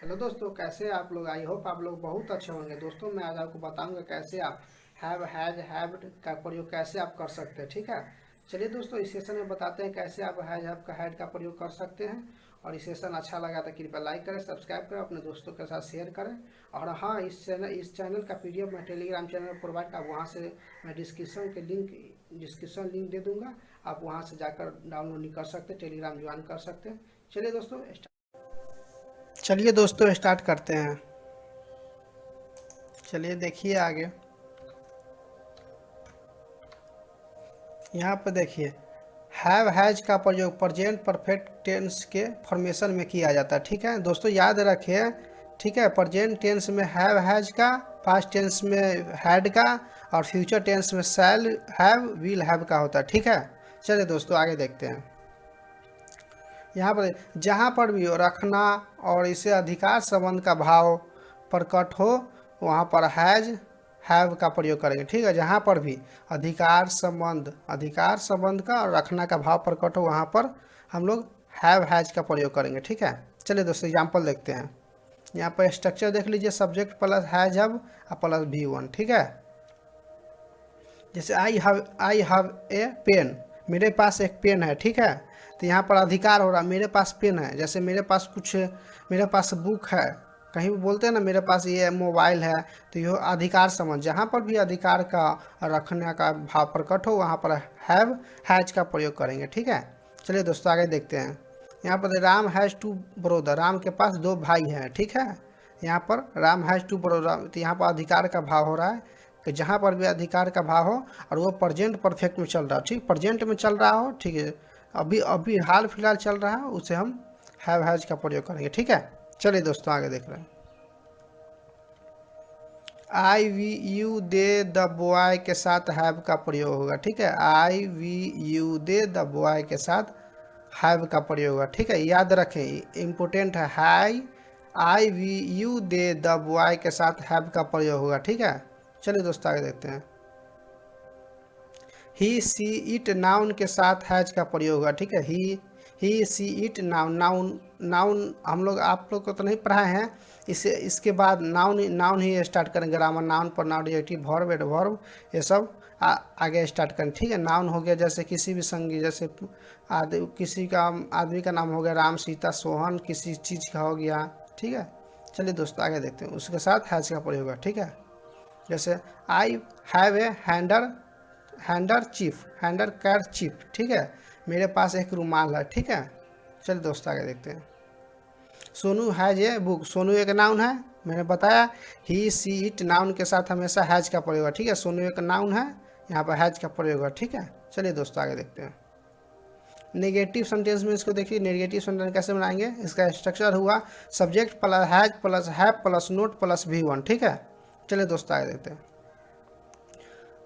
Hello दोस्तों, कैसे हैं आप लोग। आई होप आप लोग बहुत अच्छे होंगे। दोस्तों मैं आज आपको बताऊंगा कैसे आप हैव हैज हैव का प्रयोग कैसे आप कर सकते हैं। ठीक है, चलिए दोस्तों इस सेशन में बताते हैं कैसे आप हैज हैव का हैड का प्रयोग कर सकते हैं। और इस सेशन अच्छा लगा तो कृपया लाइक करें, सब्सक्राइब करें, अपने दोस्तों के साथ शेयर करें। और हाँ, इस चैनल का पीडीएफ मैं टेलीग्राम चैनल पर प्रोवाइड कर, वहाँ से मैं डिस्क्रिप्शन लिंक दे दूँगा। आप वहाँ से जाकर डाउनलोड नहीं कर सकते, टेलीग्राम ज्वाइन कर सकते हैं। चलिए दोस्तों स्टार्ट करते हैं। चलिए देखिए आगे, यहाँ पर देखिए हैव हैज का प्रयोग प्रेजेंट परफेक्ट टेंस के फॉर्मेशन में किया जाता है। ठीक है दोस्तों, याद रखिए। ठीक है, प्रेजेंट टेंस में हैव हैज का, पास्ट टेंस में हैड का, और फ्यूचर टेंस में शैल हैव विल हैव का होता है। ठीक है, चलिए दोस्तों आगे देखते हैं। यहाँ पर जहाँ पर भी रखना और इसे अधिकार संबंध का भाव प्रकट हो, वहाँ पर हैज हैव का प्रयोग करेंगे। ठीक है, जहाँ पर भी अधिकार संबंध का और रखना का भाव प्रकट हो, वहाँ पर हम लोग हैव हैज का प्रयोग करेंगे। ठीक है, चलिए दोस्तों एग्जाम्पल देखते हैं। यहाँ पर स्ट्रक्चर देख लीजिए, subject plus has have plus V1। ठीक है, जैसे आई हैव ए पेन, मेरे पास एक पेन है। ठीक है, तो यहाँ पर अधिकार हो रहा मेरे पास पेन है। जैसे मेरे पास बुक है, कहीं भी बोलते हैं ना मेरे पास ये मोबाइल है, तो यह अधिकार समझ, जहाँ पर भी अधिकार का रखने का भाव प्रकट हो, वहाँ पर हैव हैज का प्रयोग करेंगे। ठीक है, चलिए दोस्तों आगे देखते हैं। यहाँ पर Ram has two brother, Ram के पास 2 भाई हैं। ठीक है, यहाँ पर राम हैज़ टू ब्रदर, तो यहाँ पर अधिकार का भाव हो रहा है कि जहाँ पर भी अधिकार का भाव हो और वो प्रेजेंट परफेक्ट में चल रहा हो। ठीक, प्रेजेंट में चल रहा हो, ठीक है, अभी अभी हाल फिलहाल चल रहा है, उसे हम हैव हैज का प्रयोग करेंगे। ठीक है, चलिए दोस्तों आगे देख रहे हैं। I we you they the boy के साथ हैव का प्रयोग होगा। ठीक है, I we you they the boy के साथ हैव का प्रयोग होगा। ठीक है, याद रखें, इम्पोर्टेंट है। I we you they the boy के साथ हैव का प्रयोग होगा। ठीक है, चलिए दोस्तों आगे देखते हैं। ही सी इट नाउन के साथ हैज का प्रयोग होगा। ठीक है, ही सी इट नाउन हम लोग, आप लोग को तो नहीं पढ़ाए हैं। इसके बाद नाउन ही स्टार्ट करेंगे। Grammar, noun, pronoun, adjective, verb, adverb, ये सब आगे स्टार्ट करें। ठीक है, नाउन हो गया जैसे किसी भी संगी, जैसे किसी का आदमी का नाम हो गया राम, सीता, सोहन, किसी चीज़ का हो गया। ठीक है, चलिए दोस्तों आगे देखते हैं, उसके साथ हैज का प्रयोग होगा। ठीक है, जैसे I have a handkerchief. ठीक है, मेरे पास एक रुमाल है। ठीक है, चलिए दोस्तों आगे देखते हैं। Sonu has a book, Sonu एक नाउन है, मैंने बताया। ही सी इट नाउन के साथ हमेशा हैज का प्रयोग है। ठीक है, सोनू एक नाउन है, यहाँ पर हैज का प्रयोग है। ठीक है, चलिए दोस्तों आगे देखते हैं। नेगेटिव सेंटेंस में इसको देखिए, नेगेटिव सेंटेंस कैसे बनाएंगे। इसका स्ट्रक्चर हुआ subject plus has plus have plus not plus V1। ठीक है, चलिए दोस्तों आगे देखते हैं।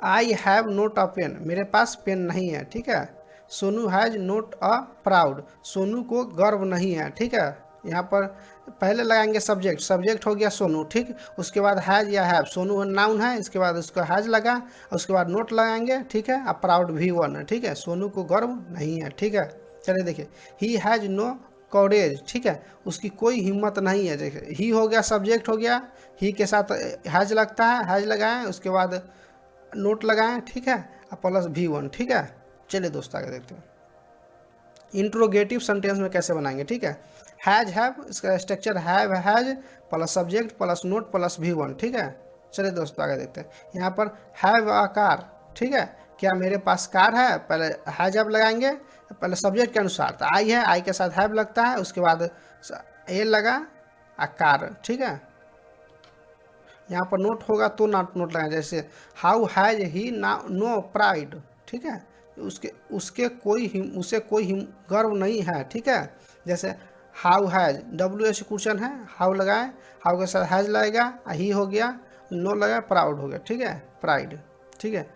I have not a pen, मेरे पास पेन नहीं है। ठीक है, Sonu has not a proud, सोनू को गर्व नहीं है। ठीक है, यहाँ पर पहले लगाएंगे सब्जेक्ट हो गया सोनू। ठीक, उसके बाद हैज या हैव, सोनू नाउन है, इसके बाद उसको हैज लगा, उसके बाद नोट लगाएंगे। ठीक है, अब प्राउड V1 है। ठीक है, सोनू को गर्व नहीं है। ठीक है, चलिए देखिए, ही हैज नो कॉरेज। ठीक है, उसकी कोई हिम्मत नहीं है। देखिए, ही हो गया, सब्जेक्ट हो गया, ही के साथ हैज लगता है, हैज लगाएं, उसके बाद नोट लगाएं। ठीक है, प्लस V1। ठीक है, चलिए दोस्तों आगे देखते हैं। इंट्रोगेटिव सेंटेंस में कैसे बनाएंगे। ठीक है, हैज हैव, इसका structure have has plus subject plus not plus V1। ठीक है, चलिए दोस्तों आगे देखते हैं। यहाँ पर हैव अ कार। ठीक है, क्या मेरे पास कार है, पहले हैज हैव लगाएंगे, पहले सब्जेक्ट के अनुसार, तो आई है, आई के साथ हैव लगता है, उसके बाद ए लगा आ कार। ठीक है, यहाँ पर नोट होगा तो नोट लगाएं, जैसे how has he no pride. ठीक है, उसे कोई गर्व नहीं है। ठीक है, जैसे हाउ हैज, WH क्वेश्चन है, हाउ लगाए, हाउ के साथ हैज लगेगा, ही हो गया, नो लगा, प्राउड हो गया। ठीक है, प्राइड। ठीक है,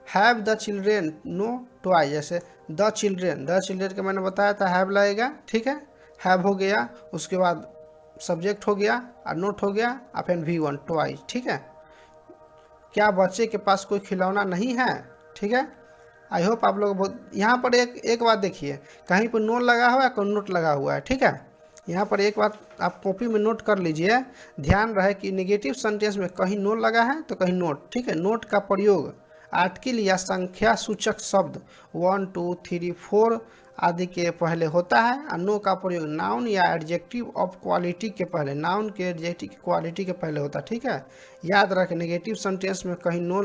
have the children no toy, जैसे द चिल्ड्रेन का मैंने बताया था हैव लगेगा। ठीक है, हैव हो गया, उसके बाद सब्जेक्ट हो गया और नोट हो गया और फिर V1 टॉय। ठीक है, क्या बच्चे के पास कोई खिलौना नहीं है। ठीक है, आई होप आप लोग बहुत, यहाँ पर एक बात देखिए, कहीं पर नो लगा हुआ है, कोई नोट लगा हुआ है। ठीक है, यहाँ पर एक बात आप कॉपी में नोट कर लीजिए, ध्यान रहे कि नेगेटिव सेंटेंस में कहीं नो लगा है तो कहीं नोट, ठीक है। नोट का प्रयोग आर्टिकल या संख्या सूचक शब्द 1 2 3 4 आदि के पहले होता है, और नो का प्रयोग नाउन या एडजेक्टिव ऑफ क्वालिटी के पहले, नाउन के एडजेक्टिव की क्वालिटी के पहले होता है, ठीक है। याद रखें नेगेटिव सेंटेंस में कहीं नो,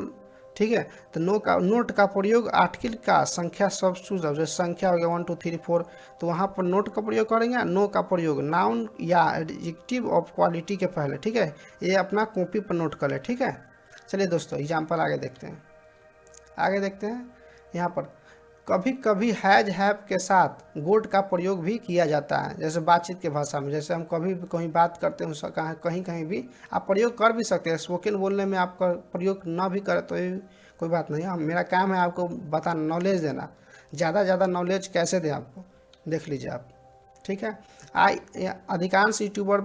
ठीक है, तो नोट का प्रयोग आर्टिकल का संख्या सब सूचक, जैसे संख्या हो गया 1 2 3 4, तो वहाँ पर नोट का प्रयोग करेंगे। नो का प्रयोग नाउन या एडजेक्टिव ऑफ क्वालिटी के पहले, ठीक है। ये अपना कॉपी पर नोट कर ले, ठीक है। चलिए दोस्तों एग्जाम्पल आगे देखते हैं। यहाँ पर कभी कभी हैज हैव के साथ गोट का प्रयोग भी किया जाता है, जैसे बातचीत के भाषा में, जैसे हम कभी भी कहीं बात करते हैं कहीं कहीं भी आप प्रयोग कर भी सकते हैं। स्पोकन बोलने में आपका प्रयोग ना भी करें तो कोई बात नहीं है, मेरा काम है आपको बताना, नॉलेज देना। ज़्यादा नॉलेज कैसे दें आपको, देख लीजिए आप, ठीक है। अधिकांश यूट्यूबर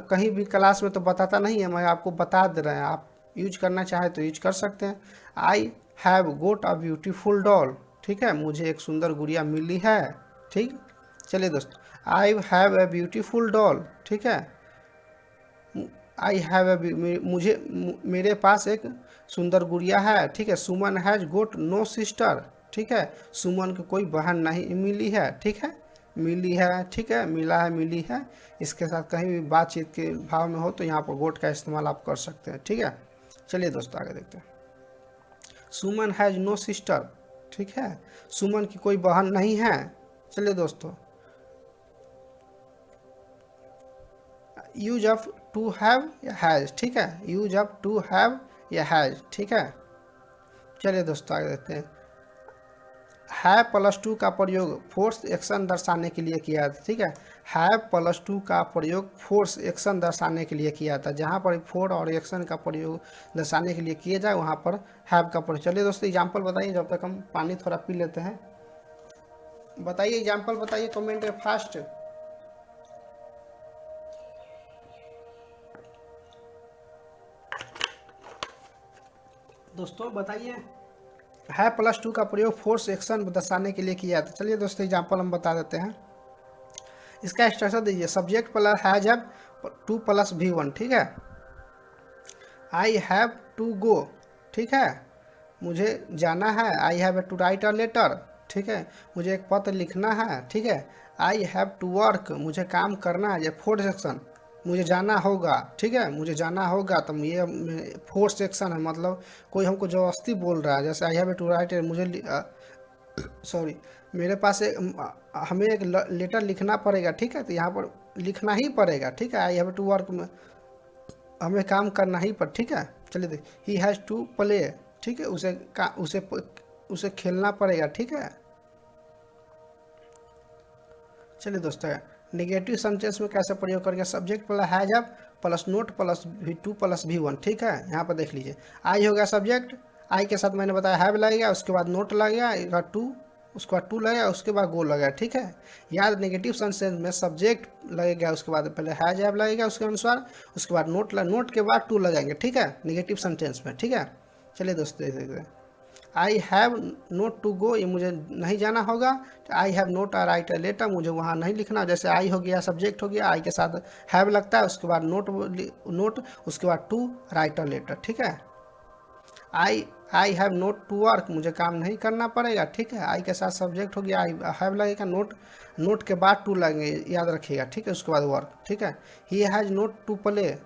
कहीं भी क्लास में तो बताता नहीं है, मैं आपको बता दे रहे हैं, आप यूज करना चाहे तो यूज कर सकते हैं। I have got a beautiful doll, ठीक है, मुझे एक सुंदर गुड़िया मिली है, ठीक। चलिए दोस्तों, आई हैव ए ब्यूटीफुल डॉल, ठीक है। आई हैव ए, मेरे पास एक सुंदर गुड़िया है, ठीक है। सुमन हैज गोट नो सिस्टर, ठीक है, सुमन को कोई बहन नहीं मिली है, ठीक है। मिली है, ठीक है, मिला है, मिली है, इसके साथ कहीं भी बातचीत के भाव में हो तो यहाँ पर गोट का इस्तेमाल आप कर सकते हैं, ठीक है। चलिए दोस्तों आगे देखते हैं। सुमन हैज नो सिस्टर, ठीक है, सुमन की कोई बहन नहीं है। चलिए दोस्तों, यूज ऑफ टू हैव या हैज, ठीक है, यूज ऑफ टू हैव या हैज, ठीक है। चलिए दोस्तों आगे देखते हैं। हैव प्लस टू का प्रयोग फोर्स एक्शन दर्शाने के लिए किया जाता है, ठीक है। हैव प्लस टू का प्रयोग फोर्स एक्शन दर्शाने के लिए किया जाता है, जहाँ पर फोर और एक्शन का प्रयोग दर्शाने के लिए किया जाए वहाँ पर हैव का प्रयोग। चलिए दोस्तों एग्जाम्पल बताइए, जब तक हम पानी थोड़ा पी लेते हैं। बताइए एग्जाम्पल बताइए कमेंट में फास्ट। दोस्तों बताइए, है प्लस टू का प्रयोग फोर्स एक्शन दर्शाने के लिए किया था। चलिए दोस्तों एग्जाम्पल हम बता देते हैं। इसका स्ट्रक्चर दीजिए, subject plus has have 2 + V1, ठीक है। आई हैव टू गो, ठीक है, मुझे जाना है। I have to write a letter, ठीक है, मुझे एक पत्र लिखना है, ठीक है। आई हैव टू वर्क, मुझे काम करना है। ये फोर्थ सेक्शन, मुझे जाना होगा, ठीक है, मुझे जाना होगा, तो ये फोर्थ सेक्शन है, मतलब कोई हमको जबरदस्ती बोल रहा है। जैसे आई हैव टू राइट, मुझे सॉरी, मेरे पास हमें एक लेटर लिखना पड़ेगा, ठीक है, तो यहाँ पर लिखना ही पड़ेगा, ठीक है। आई हैव टू वर्क में हमें काम करना ही पर, ठीक है। चलिए देख, ही हैज़ टू प्ले, ठीक है, उसे खेलना पड़ेगा, ठीक है। चलिए दोस्तों, नेगेटिव सेंटेंस में कैसे प्रयोग करेंगे, subject plus has have plus not plus V2 + V1, ठीक है। यहाँ पर देख लीजिए, आई हो गया सब्जेक्ट, आई के साथ मैंने बताया हैव लगेगा, उसके बाद नोट लगेगा, टू, उसके बाद टू लगेगा, उसके बाद गो लगेगा, ठीक है। याद नेगेटिव सेंटेंस में सब्जेक्ट लगेगा, उसके बाद पहले हैज हैव लगेगा उसके अनुसार, उसके बाद नोट के बाद टू लगाएंगे, ठीक है, नेगेटिव सेंटेंस में, ठीक है। चलिए दोस्तों देखते हैं। I have not to go, ये मुझे नहीं जाना होगा। I have not a write a letter, मुझे वहाँ नहीं लिखना। जैसे आई हो गया सब्जेक्ट हो गया, आई के साथ हैव लगता है, उसके बाद नोट, उसके बाद टू राइट अ लेटर, ठीक है। I have not to work, मुझे काम नहीं करना पड़ेगा, ठीक है। आई के साथ सब्जेक्ट हो गया, आई हैव लगेगा, नोट के बाद टू लगेंगे, याद रखिएगा, ठीक है, उसके बाद वर्क, ठीक है। He has not to play,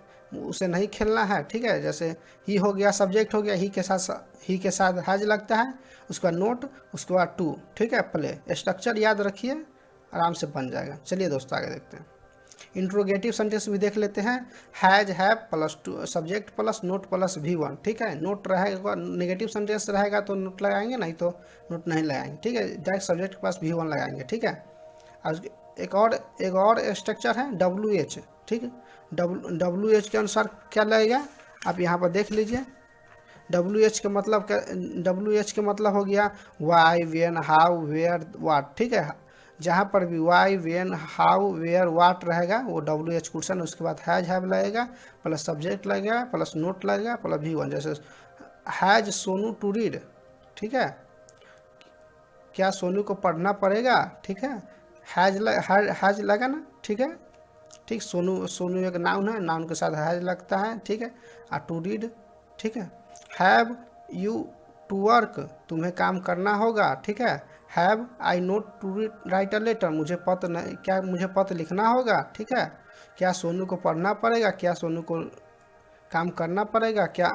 उसे नहीं खेलना है, ठीक है। जैसे ही हो गया सब्जेक्ट हो गया, ही के साथ हैज लगता है, उसके बाद नोट, उसके बाद टू, ठीक है, प्ले। स्ट्रक्चर याद रखिए, आराम से बन जाएगा। चलिए दोस्तों आगे देखते हैं। इंट्रोगेटिव सेंटेंस भी देख लेते हैं। Has have plus to, subject plus not plus V1, ठीक है। नोट रहेगा, नेगेटिव सेंटेंस रहेगा तो नोट लगाएंगे, नहीं तो नोट नहीं लगाएंगे, ठीक है। डायरेक्ट सब्जेक्ट के पास V1 लगाएंगे, ठीक है। और एक और स्ट्रक्चर है WH, ठीक है। WH के अनुसार क्या लगेगा, आप यहाँ पर देख लीजिए। WH के मतलब हो गया वाई, वेन, हाउ, वेयर, वाट, ठीक है। जहाँ पर भी वाई, वेन, हाउ, वेयर, वाट रहेगा वो WH क्वेश्चन, उसके बाद हैज हैव लगेगा, प्लस सब्जेक्ट लगेगा, प्लस नोट लगेगा, प्लस V1। जैसे हैज सोनू टू रीड, ठीक है, क्या सोनू को पढ़ना पड़ेगा, ठीक है। हैज लगा ना, ठीक है। ठीक। सोनू, सोनू एक नाउन है, नाउन के साथ हैज लगता है, ठीक है। और टू रीड, ठीक है। हैव यू टू वर्क, तुम्हें काम करना होगा, ठीक है। Have I not to write a letter, मुझे पत्र नहीं, क्या मुझे पत्र लिखना होगा, ठीक है। क्या सोनू को पढ़ना पड़ेगा, क्या सोनू को काम करना पड़ेगा, क्या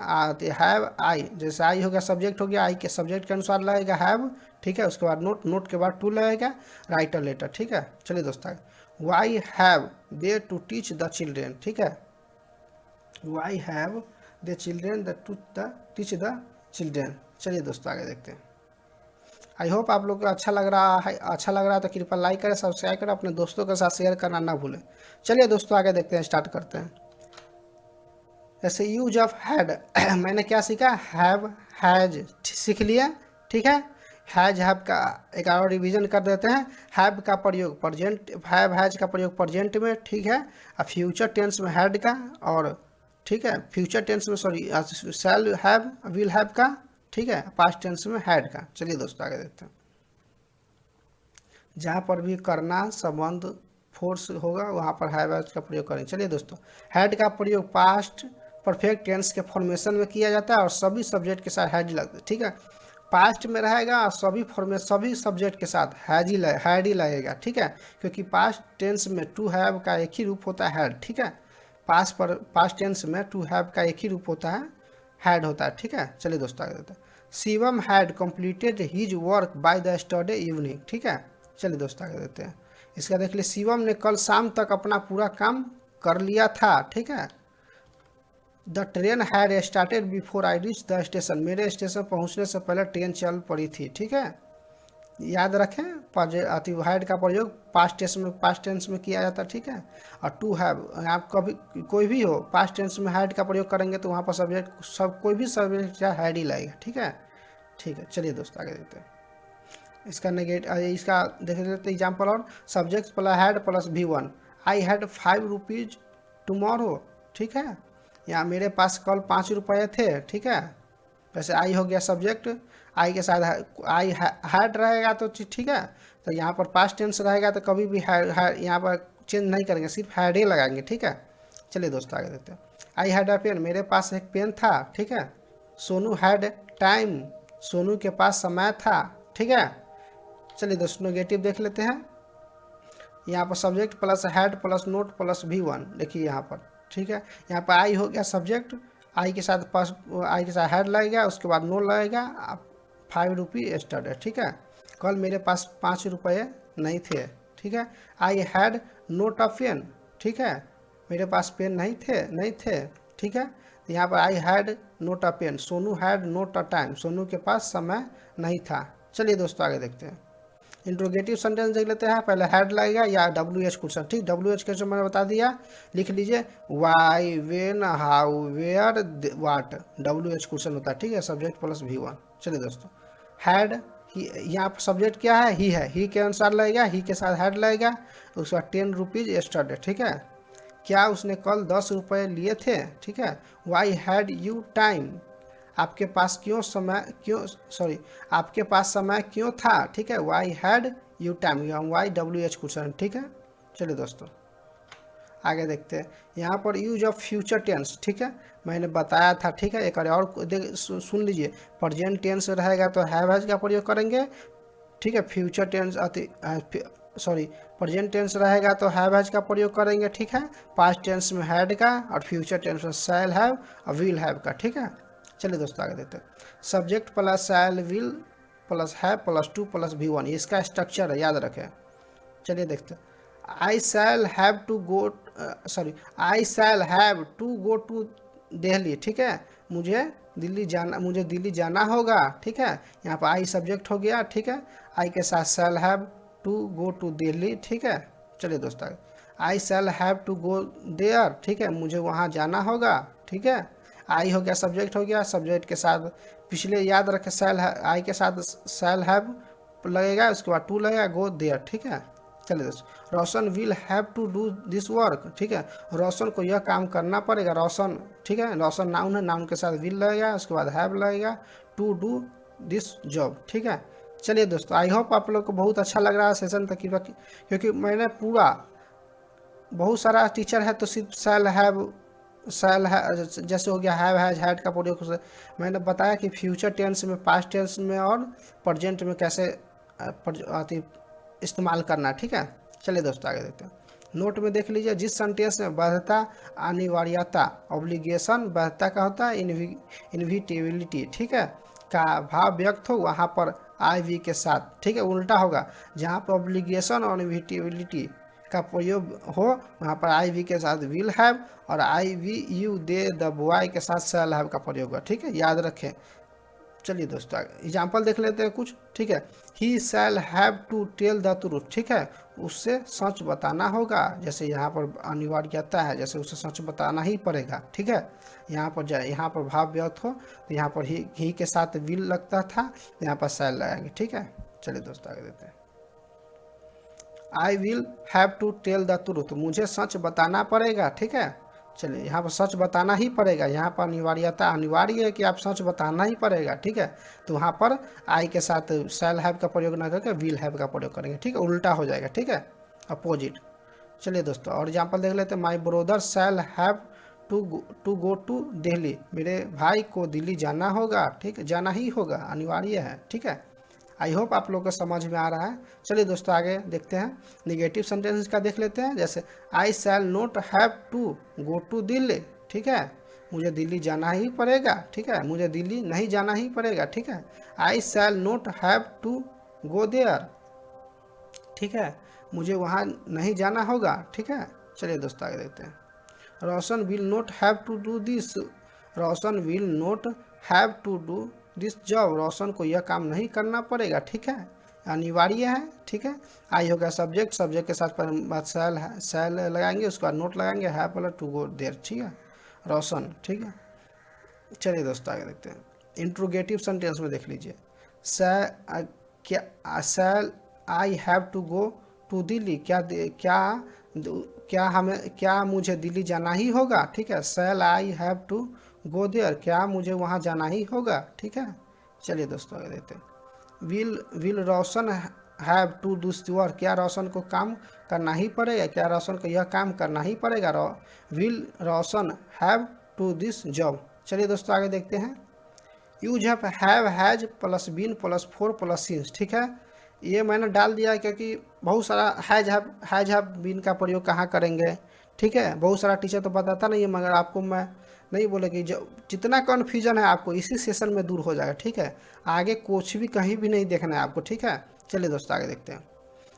हैव आई, जैसे आई हो गया सब्जेक्ट हो गया, आई के सब्जेक्ट के अनुसार लगेगा हैव, ठीक है। उसके बाद नोट, नोट के बाद टू लगेगा, राइट अ लेटर, ठीक है। चलिए दोस्तों, why have they to teach the children, ठीक है। Why have the children the to the teach the children. चलिए दोस्तों आगे देखते हैं। आई होप आप लोग को अच्छा लग रहा है, अच्छा लग रहा है तो कृपया लाइक करें, सब्सक्राइब करें, अपने दोस्तों के साथ शेयर करना ना भूलें। चलिए दोस्तों आगे देखते हैं, स्टार्ट करते हैं। जैसे यूज ऑफ हैड मैंने क्या सीखा, हैव हैज सीख लिया, ठीक है। हैज हैव का एक और रिवीजन कर देते हैं। हैव का प्रयोग प्रेजेंट, हैव हैज का प्रयोग प्रेजेंट में, ठीक है। और फ्यूचर टेंस में हैड का, और ठीक है फ्यूचर टेंस में sorry shall have will have का, ठीक है। पास्ट टेंस में हैड का। चलिए दोस्तों आगे देखते हैं। जहाँ पर भी करना संबंध फोर्स होगा वहाँ पर हैव हैज का प्रयोग करें। चलिए दोस्तों, हैड का प्रयोग पास्ट परफेक्ट टेंस के फॉर्मेशन में किया जाता है और सभी सब्जेक्ट के साथ हैड लगता है, ठीक है। पास्ट में रहेगा और सभी सब्जेक्ट के साथ हैड ही लगेगा, ठीक है। क्योंकि पास्ट टेंस में टू हैव का एक ही रूप होता है हैड, ठीक है। पास्ट टेंस में टू हैव का एक ही रूप होता है हैड होता है, ठीक है। चलिए दोस्तों आगे देते हैं। Shivam had completed his work by the yesterday evening, ठीक है। चलिए दोस्तों आगे देते हैं। इसका देख लीजिए, शिवम ने कल शाम तक अपना पूरा काम कर लिया था, ठीक है। The train had started before I reach the station, मेरे स्टेशन पहुंचने से पहले ट्रेन चल पड़ी थी, ठीक है। याद रखें, हैड का प्रयोग पास्ट टेंस में किया जाता है, ठीक है। और टू हैव, आप कभी कोई भी हो पास्ट टेंस में हैड का प्रयोग करेंगे तो वहाँ पर सब्जेक्ट सब कोई भी सब्जेक्ट हैड ही लगेगा, ठीक है। ठीक है, चलिए दोस्तों आगे देखते हैं। इसका इसका देख लेते एग्जाम्पल। और subject plus had plus V1, I had 5 rupees tomorrow, ठीक है। यहाँ मेरे पास कल 5 रुपये थे, ठीक है। वैसे आई हो गया सब्जेक्ट, आई के साथ आई हैड रहेगा तो ठीक है। तो यहाँ पर पास्ट टेंस रहेगा तो कभी भी यहाँ पर चेंज नहीं करेंगे, सिर्फ हैड ही लगाएंगे, ठीक है। चलिए दोस्तों आगे देखते हैं। आई हैड अ पेन, मेरे पास एक पेन था, ठीक है। सोनू हैड टाइम, सोनू के पास समय था, ठीक है। चलिए दोस्तों नेगेटिव देख लेते हैं। यहाँ पर subject plus had plus not plus V1, देखिए यहाँ पर, ठीक है। यहाँ पर आई हो गया सब्जेक्ट, आई के साथ हैड लगेगा, उसके बाद नो लगेगा, 5 रुपये स्टार्ट है, ठीक है। कल मेरे पास 5 रुपये नहीं थे, ठीक है। I had not a pen, ठीक है। मेरे पास पेन नहीं थे, ठीक है। यहाँ पर I had not a pen, Sonu had not a time, सोनू के पास समय नहीं था। चलिए दोस्तों आगे देखते हैं। इंट्रोगेटिव सेंटेंस देख लेते हैं। पहले हैड लगेगा या WH क्वेश्चन, ठीक। WH क्वेश्चन मैंने बता दिया, लिख लीजिए why when how where what, WH question होता है, ठीक है। Subject plus V1। चलिए दोस्तों, हैड यहाँ पर सब्जेक्ट क्या है, ही है, ही के अनुसार लगेगा, ही के साथ हैड लगेगा, उसके बाद 10 रुपीज़ स्टार्ट, ठीक है। क्या उसने कल 10 रुपये लिए थे, ठीक है। वाई हैड यू टाइम, आपके पास आपके पास समय क्यों था, ठीक है। Why had you time, why WH question, ठीक है। चलिए दोस्तों आगे देखते हैं। यहाँ पर यूज ऑफ फ्यूचर टेंस, ठीक है, मैंने बताया था, ठीक है। एक और सुन लीजिए, प्रेजेंट टेंस रहेगा तो हैव हैज का प्रयोग करेंगे, ठीक है। फ्यूचर टेंस प्रेजेंट टेंस रहेगा तो हैव हैज का प्रयोग करेंगे, ठीक है। पास्ट टेंस में हैड का और फ्यूचर टेंस में शैल हैव और विल हैव का, ठीक है। चलिए दोस्तों आगे देते हैं। Subject plus shall will plus have plus to plus V1, इसका स्ट्रक्चर है, याद रखें। चलिए देखते हैं। I shall have to go to Delhi, ठीक है। मुझे दिल्ली जाना होगा, ठीक है। यहाँ पर आई सब्जेक्ट हो गया, ठीक है। आई के साथ shall have to go to Delhi, ठीक है। चलिए दोस्तों, I shall have to go there, ठीक है, मुझे वहाँ जाना होगा, ठीक है। आई हो गया सब्जेक्ट हो गया, सब्जेक्ट के साथ पिछले याद रखें आई के साथ शैल हैव लगेगा, उसके बाद टू लगेगा, गो देयर, ठीक है। चलिए दोस्तों, Roshan will have to do this work, ठीक है। रोशन को यह काम करना पड़ेगा, रोशन, ठीक है। रोशन नाउन है, नाउन के साथ विल लगेगा, उसके बाद हैव लगेगा, टू डू दिस जॉब, ठीक है। चलिए दोस्तों, आई होप आप लोग को बहुत अच्छा लग रहा है सेशन तक, क्योंकि मैंने पूरा बहुत सारा टीचर है तो सिर्फ सेल हैव, सेल है जैसे हो गया हैव हैज हैड का प्रयोग मैंने बताया कि फ्यूचर टेंस में, पास्ट टेंस में और प्रेजेंट में कैसे इस्तेमाल करना है, ठीक है। चलिए दोस्तों आगे देखते हैं। नोट में देख लीजिए, जिस सेंटेंस में बाध्यता, अनिवार्यता, ऑब्लिगेशन, बाध्यता का होता है इनविटेबिलिटी, ठीक है, का भाव व्यक्त हो वहाँ पर आई वी के साथ, ठीक है। उल्टा होगा, जहाँ पर ऑब्लिगेशन और इनविटेबिलिटी का प्रयोग हो वहाँ पर आई वी के साथ विल हैव, और I we you they the boy के साथ शैल हैव का प्रयोग होगा, ठीक है, याद रखें। चलिए दोस्तों एग्जाम्पल देख लेते हैं कुछ, ठीक है। He shall have to tell the truth, ठीक है, उससे सच बताना होगा। जैसे यहाँ पर अनिवार्यता है, जैसे उसे सच बताना ही पड़ेगा, ठीक है। यहाँ पर जाए, यहाँ पर भाव व्यक्त हो तो यहाँ पर ही के साथ विल लगता था, यहाँ पर शैल लगाएंगे, ठीक है। चलिए दोस्तों आगे देते हैं। I will have to tell the truth, मुझे सच बताना पड़ेगा, ठीक है। चलिए यहाँ पर सच बताना ही पड़ेगा, यहाँ पर अनिवार्यता, अनिवार्य है कि आप सच बताना ही पड़ेगा, ठीक है। तो वहाँ पर आई के साथ शैल हैव का प्रयोग ना करके विल हैव का प्रयोग करेंगे, ठीक है, उल्टा हो जाएगा, ठीक है, अपोजिट। चलिए दोस्तों और एग्जाम्पल देख लेते हैं। My brother shall have to go to Delhi, मेरे भाई को दिल्ली जाना होगा, ठीक है, जाना ही होगा, अनिवार्य है, ठीक है। आई होप आप लोग को समझ में आ रहा है। चलिए दोस्तों आगे देखते हैं, निगेटिव सेंटेंस का देख लेते हैं। जैसे I shall not have to go to Delhi, ठीक है, मुझे दिल्ली जाना ही पड़ेगा, ठीक है, मुझे दिल्ली नहीं जाना ही पड़ेगा, ठीक है। I shall not have to go there, ठीक है, मुझे वहाँ नहीं जाना होगा, ठीक है। चलिए दोस्तों आगे देखते हैं। Roshan will not have to do this, Roshan will not have to do this job, Roshan को यह काम नहीं करना पड़ेगा, ठीक है, अनिवार्य है, ठीक है। आई होगा सब्जेक्ट, सब्जेक्ट के साथ बात शैल लगाएंगे, उसके बाद नोट लगाएंगे, have plus to go there, ठीक है, रोशन, ठीक है। चलिए दोस्तों आगे देखते हैं। इंट्रोगेटिव सेंटेंस में देख लीजिए, shall I have to go to Delhi, क्या मुझे दिल्ली जाना ही होगा, ठीक है। Shall I have to go there, क्या मुझे वहाँ जाना ही होगा, ठीक है। चलिए दोस्तों आगे देते हैं। Will Roshan have to do this work, क्या रोशन को काम करना ही पड़ेगा, क्या रोशन को यह काम करना ही पड़ेगा, will Roshan have to this job. चलिए दोस्तों आगे देखते हैं। Use have has plus been plus for plus since, ठीक है, ये मैंने डाल दिया है क्योंकि बहुत सारा हैज हैव बीन का प्रयोग कहाँ करेंगे, ठीक है। बहुत सारा टीचर तो बताता नहीं है, मगर आपको मैं नहीं बोले कि जो जितना कन्फ्यूजन है आपको इसी सेशन में दूर हो जाएगा, ठीक है। आगे कुछ भी कहीं भी नहीं देखना है आपको, ठीक है। चलिए दोस्तों आगे देखते हैं।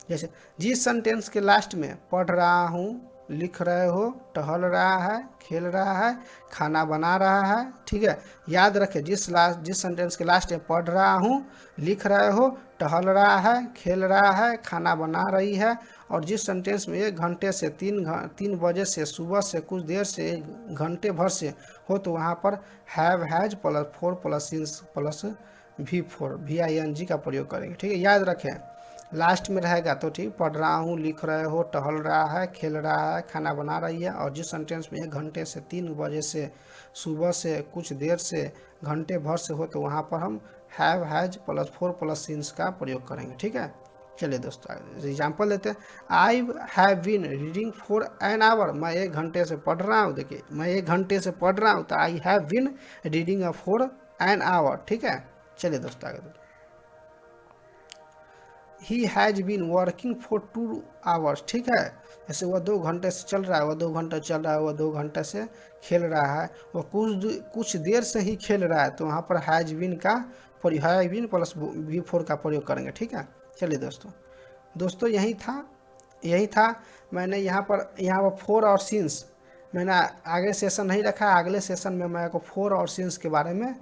जैसे जिस सेंटेंस के लास्ट में पढ़ रहा हूँ, लिख रहे हो, टहल रहा है, खेल रहा है, खाना बना रहा है, ठीक है, याद रखें जिस सेंटेंस के लास्ट में पढ़ रहा हूँ, लिख रहे हो, टहल रहा है, खेल रहा है, खाना बना रही है, और जिस सेंटेंस में 1 घंटे से 3 बजे से, सुबह से, कुछ देर से, 1 घंटे भर से हो तो वहाँ पर have has plus for plus since plus V4 VING का प्रयोग करेंगे, ठीक है। याद रखें लास्ट में रहेगा तो ठीक, पढ़ रहा हूँ, लिख रहे हो, टहल रहा है, खेल रहा है, खाना बना रही है, और जिस सेंटेंस में 1 घंटे से 3 बजे से, सुबह से, कुछ देर से, घंटे भर से हो तो वहाँ पर हम have has plus for plus since का प्रयोग करेंगे, ठीक है। चलिए दोस्तों एग्जाम्पल देते हैं। I have been reading for an hour, मैं 1 घंटे से पढ़ रहा हूँ, देखिए मैं 1 घंटे से पढ़ रहा हूँ तो I have been reading for an hour, ठीक है। चलिए दोस्तों आगे he has been working for 2 hours, ठीक है, जैसे वह 2 घंटे से चल रहा है, वह 2 घंटे चल रहा है, वह 2 घंटे से खेल रहा है, वह कुछ देर से ही खेल रहा है, तो वहाँ पर हैज बीन का हैज बीन प्लस V4 का प्रयोग करेंगे, ठीक है। चलिए दोस्तों यही था मैंने यहाँ पर फोर और सिंस मैंने आगे सेशन नहीं रखा है, अगले सेशन में मैं आपको फोर और सिंस के बारे में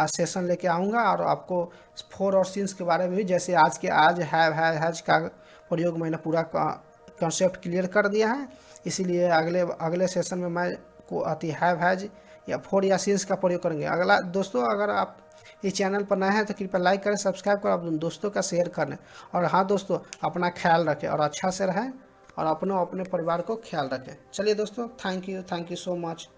सेशन लेके आऊँगा, और आपको फोर और सिंस के बारे में भी, जैसे आज हैज का प्रयोग मैंने पूरा कॉन्सेप्ट क्लियर कर दिया है, इसीलिए अगले सेशन में मैं को आती हैव हैज या फोर या सिंस का प्रयोग करेंगे। अगला दोस्तों अगर आप इस चैनल पर नए हैं तो कृपया लाइक करें, सब्सक्राइब करें, अपने दोस्तों का शेयर करें, और हाँ दोस्तों अपना ख्याल रखें और अच्छा से रहें और अपने परिवार को ख्याल रखें। चलिए दोस्तों थैंक यू सो मच।